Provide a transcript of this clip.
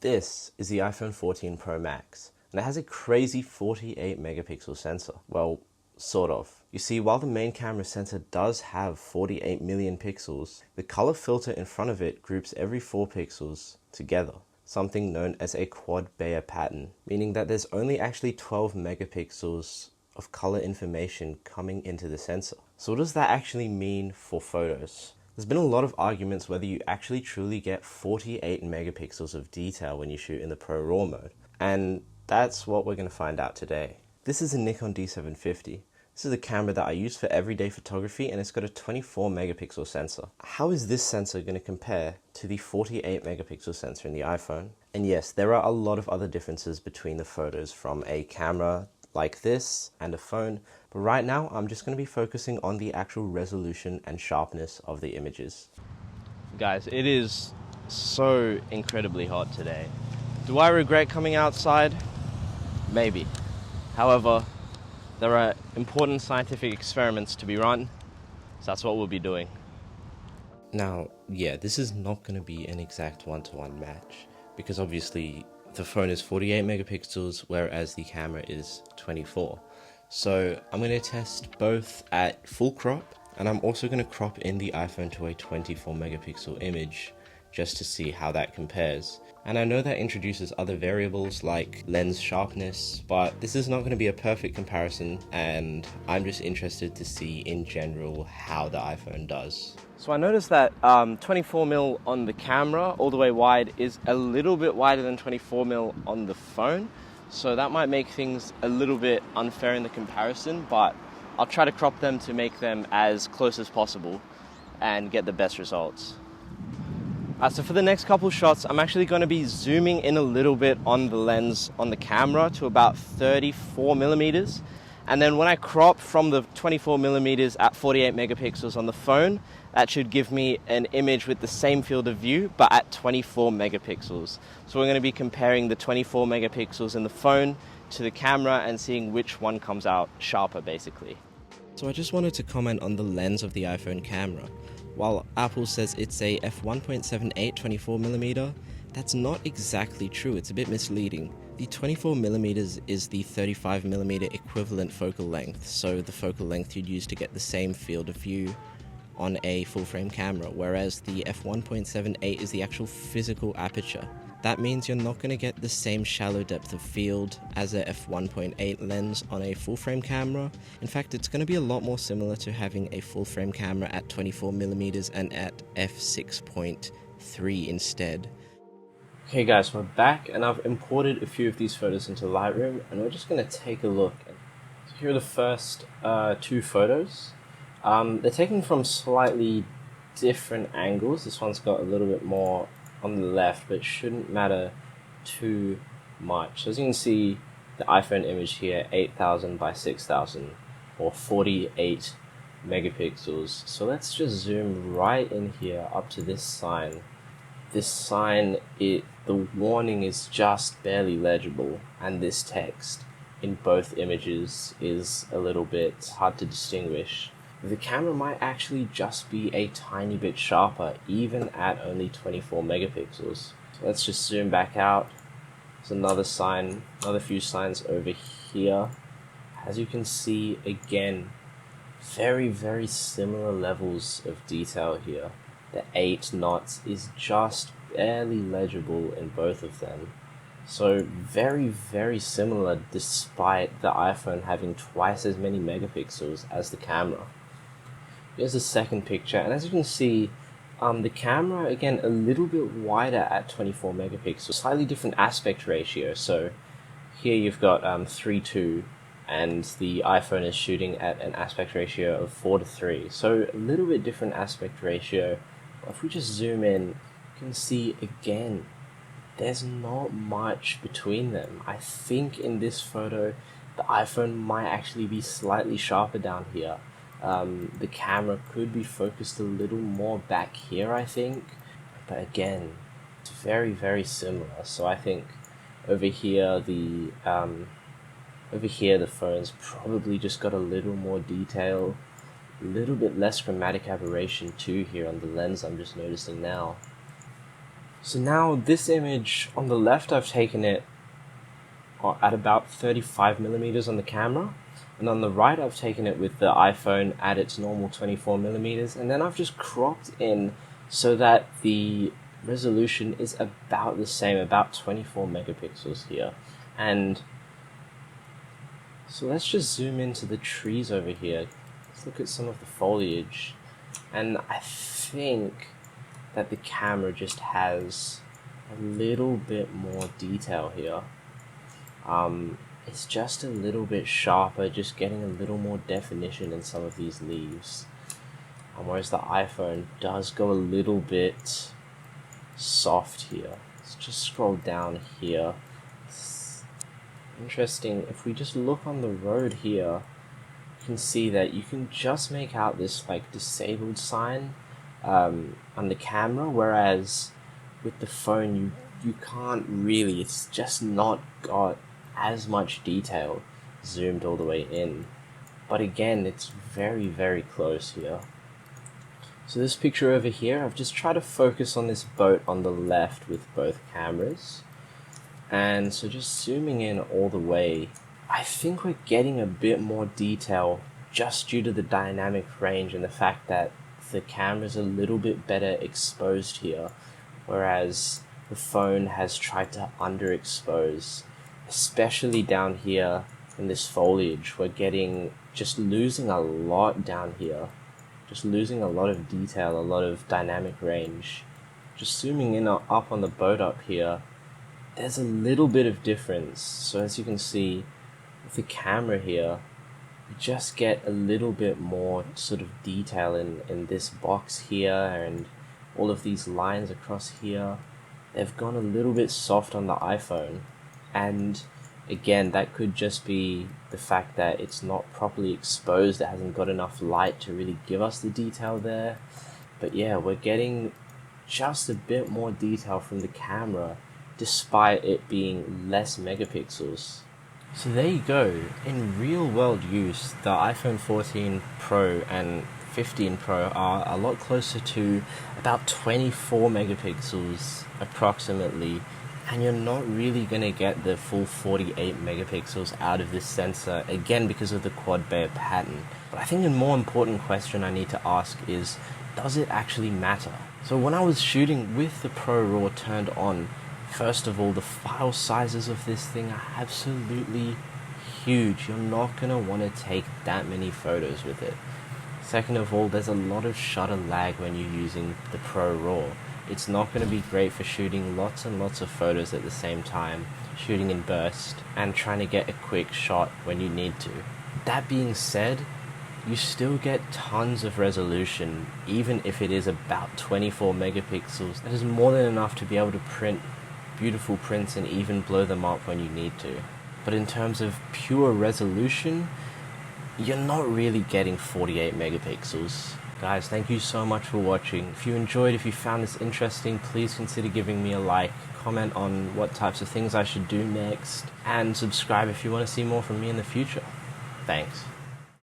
This is the iPhone 14 Pro Max, and it has a crazy 48 megapixel sensor. Well, sort of. You see, while the main camera sensor does have 48 million pixels, the color filter in front of it groups every 4 pixels together, something known as a quad Bayer pattern, meaning that there's only actually 12 megapixels of color information coming into the sensor. So what does that actually mean for photos? There's been a lot of arguments whether you actually truly get 48 megapixels of detail when you shoot in the Pro RAW mode, and that's what we're going to find out today. This is a Nikon D750. This is a camera that I use for everyday photography, and it's got a 24 megapixel sensor. How is this sensor going to compare to the 48 megapixel sensor in the iPhone? And yes, there are a lot of other differences between the photos from a camera like this and a phone, but right now I'm just going to be focusing on the actual resolution and sharpness of the images. Guys, it is so incredibly hot today. Do I regret coming outside? Maybe. However, there are important scientific experiments to be run, so that's what we'll be doing. Now, yeah, this is not going to be an exact one-to-one match, because obviously the phone is 48 megapixels, whereas the camera is 24. So I'm going to test both at full crop, and I'm also going to crop in the iPhone to a 24 megapixel image, just to see how that compares. And I know that introduces other variables like lens sharpness, but this is not going to be a perfect comparison, and I'm just interested to see in general how the iPhone does. So I noticed that 24mm on the camera all the way wide is a little bit wider than 24mm on the phone, so that might make things a little bit unfair in the comparison, but I'll try to crop them to make them as close as possible and get the best results. So for the next couple shots, I'm actually going to be zooming in a little bit on the lens on the camera to about 34 millimeters. And then when I crop from the 24 millimeters at 48 megapixels on the phone, that should give me an image with the same field of view, but at 24 megapixels. So we're going to be comparing the 24 megapixels in the phone to the camera and seeing which one comes out sharper, basically. So I just wanted to comment on the lens of the iPhone camera. While Apple says it's a f1.78 24mm, that's not exactly true. It's a bit misleading. The 24mm is the 35mm equivalent focal length, so the focal length you'd use to get the same field of view on a full-frame camera, whereas the f1.78 is the actual physical aperture. That means you're not going to get the same shallow depth of field as a f1.8 lens on a full-frame camera. In fact, it's going to be a lot more similar to having a full-frame camera at 24mm and at f6.3 instead. Okay guys, we're back, and I've imported a few of these photos into Lightroom, and we're just going to take a look. So here are the first two photos. They're taken from slightly different angles. This one's got a little bit more on the left, but it shouldn't matter too much. So as you can see, the iPhone image here, 8000 by 6000, or 48 megapixels. So let's just zoom right in here up to this sign. This sign, the warning is just barely legible, and this text in both images is a little bit hard to distinguish. The camera might actually just be a tiny bit sharper, even at only 24 megapixels. So let's just zoom back out. There's another sign, another few signs over here. As you can see, again, very, very similar levels of detail here. The 8 knots is just barely legible in both of them. So very, very similar, despite the iPhone having twice as many megapixels as the camera. Here's the second picture, and as you can see, the camera, again, a little bit wider at 24 megapixels, slightly different aspect ratio. So here you've got 3:2, and the iPhone is shooting at an aspect ratio of 4:3. So a little bit different aspect ratio. But if we just zoom in, you can see again, there's not much between them. I think in this photo, the iPhone might actually be slightly sharper down here. The camera could be focused a little more back here, I think, but again, it's very, very similar. So I think over here the phone's probably just got a little more detail, a little bit less chromatic aberration too here on the lens I'm just noticing now. So now this image on the left, I've taken it at about 35 millimeters on the camera, and on the right I've taken it with the iPhone at its normal 24 millimeters, and then I've just cropped in so that the resolution is about the same, about 24 megapixels here. And so let's just zoom into the trees over here. Let's look at some of the foliage, and I think that the camera just has a little bit more detail here. It's just a little bit sharper, just getting a little more definition in some of these leaves. Whereas the iPhone does go a little bit soft here. Let's just scroll down here. It's interesting, if we just look on the road here, you can see that you can just make out this like disabled sign on the camera, whereas with the phone you can't really. It's just not got as much detail zoomed all the way in, but again, it's very, very close here. So this picture over here, I've just tried to focus on this boat on the left with both cameras, and so just zooming in all the way, I think we're getting a bit more detail just due to the dynamic range and the fact that the camera's a little bit better exposed here, whereas the phone has tried to underexpose. Especially down here in this foliage, we're just losing a lot down here, just losing a lot of detail, a lot of dynamic range. Just zooming in up on the boat up here, there's a little bit of difference. So as you can see with the camera here, you just get a little bit more sort of detail in this box here, and all of these lines across here. They've gone a little bit soft on the iPhone. And again, that could just be the fact that it's not properly exposed, it hasn't got enough light to really give us the detail there. But yeah, we're getting just a bit more detail from the camera, despite it being less megapixels. So there you go. In real world use, the iPhone 14 Pro and 15 Pro are a lot closer to about 24 megapixels approximately, and you're not really going to get the full 48 megapixels out of this sensor, again because of the quad Bayer pattern. But I think a more important question I need to ask is, does it actually matter? So when I was shooting with the Pro RAW turned on, first of all, the file sizes of this thing are absolutely huge. You're not going to want to take that many photos with it. Second of all, there's a lot of shutter lag when you're using the Pro RAW. It's not going to be great for shooting lots and lots of photos at the same time, shooting in burst, and trying to get a quick shot when you need to. That being said, you still get tons of resolution, even if it is about 24 megapixels. That is more than enough to be able to print beautiful prints and even blow them up when you need to. But in terms of pure resolution, you're not really getting 48 megapixels. Guys, thank you so much for watching. If you enjoyed, if you found this interesting, please consider giving me a like, comment on what types of things I should do next, and subscribe if you want to see more from me in the future. Thanks.